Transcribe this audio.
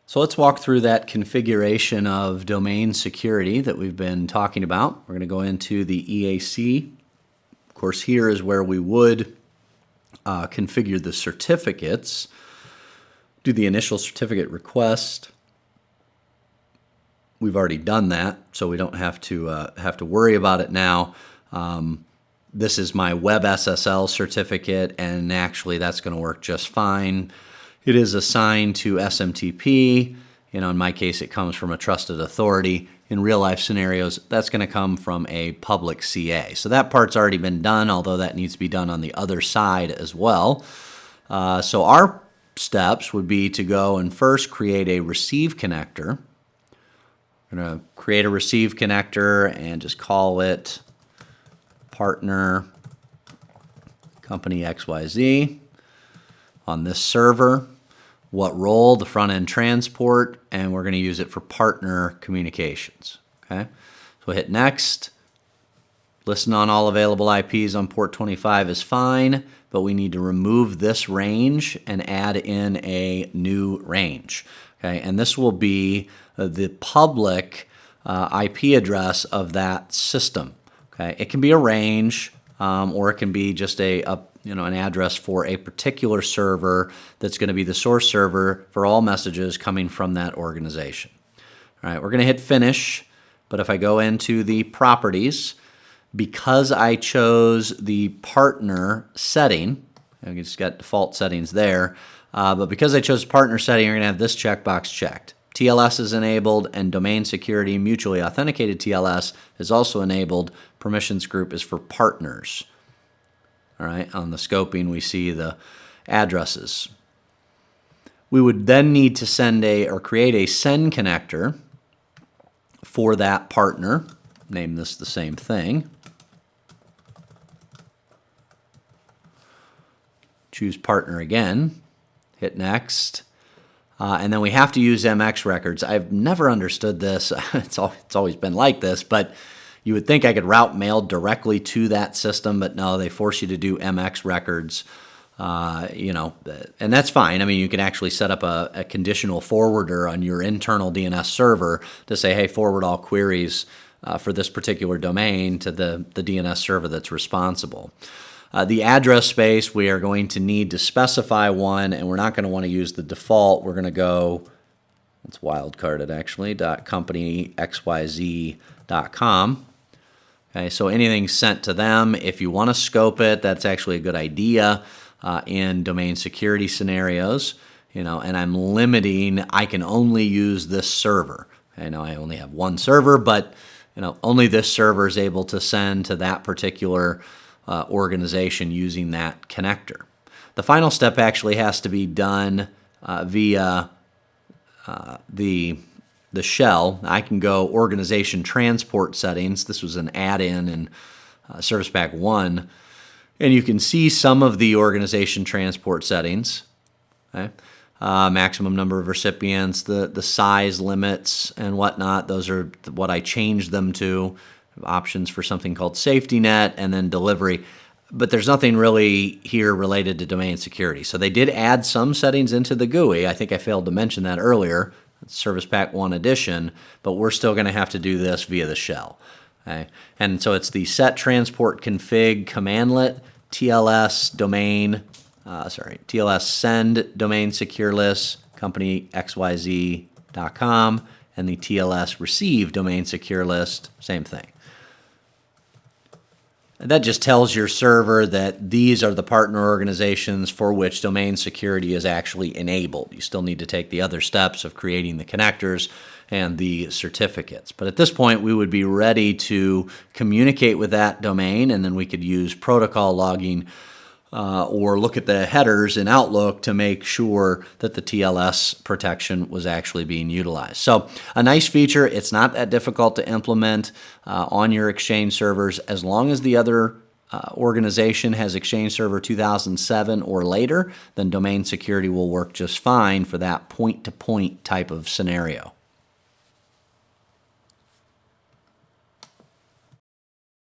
So let's walk through that configuration of domain security that we've been talking about. We're going to go into the EAC. Of course, here is where we would configure the certificates, do the initial certificate request. We've already done that, so we don't have to worry about it now. This is my Web SSL certificate, and actually that's going to work just fine. It is assigned to SMTP. In my case, it comes from a trusted authority. In real-life scenarios, that's going to come from a public CA. So that part's already been done, although that needs to be done on the other side as well. So our steps would be to go and first create a receive connector. We're going to create a receive connector and just call it partner company XYZ on this server. What role? The front end transport, and we're going to use it for partner communications. Okay, so hit next. Listen on all available IPs on port 25 is fine, but we need to remove this range and add in a new range. Okay, and this will be the public IP address of that system. Okay, it can be a range, or it can be just an address for a particular server that's going to be the source server for all messages coming from that organization. All right, we're going to hit finish, but if I go into the properties, because I chose the partner setting, I just got default settings there, but because I chose partner setting, you're going to have this checkbox checked. TLS is enabled, and domain security mutually authenticated TLS is also enabled. Permissions group is for partners. All right, on the scoping, we see the addresses. We would then need to create a send connector for that partner. Name this the same thing. Choose partner again. Hit next. And then we have to use MX records. I've never understood this. It's always been like this, but you would think I could route mail directly to that system, but no, they force you to do MX records. And that's fine. I mean, you can actually set up a conditional forwarder on your internal DNS server to say, hey, forward all queries for this particular domain to the DNS server that's responsible. The address space, we are going to need to specify one, and we're not going to want to use the default. We're going to go, it's wildcarded actually, .companyxyz.com. Okay, so anything sent to them, if you want to scope it, that's actually a good idea in domain security scenarios. And I'm limiting, I can only use this server. I know I only have one server, but only this server is able to send to that particular organization using that connector. The final step actually has to be done via the shell. I can go organization transport settings. This was an add-in in Service Pack 1. And you can see some of the organization transport settings. Okay? Maximum number of recipients, the size limits and whatnot. Those are what I changed them to. Options for something called safety net, and then delivery. But there's nothing really here related to domain security. So they did add some settings into the GUI. I think I failed to mention that earlier. Service Pack 1 edition, but we're still going to have to do this via the shell. Okay? And so it's the set transport config commandlet, TLS send domain secure list, company xyz.com, and the TLS receive domain secure list, same thing. And that just tells your server that these are the partner organizations for which domain security is actually enabled. You still need to take the other steps of creating the connectors and the certificates. But at this point, we would be ready to communicate with that domain, and then we could use protocol logging or look at the headers in Outlook to make sure that the TLS protection was actually being utilized. So a nice feature. It's not that difficult to implement on your Exchange servers as long as the other organization has Exchange Server 2007 or later, then domain security will work just fine for that point-to-point type of scenario.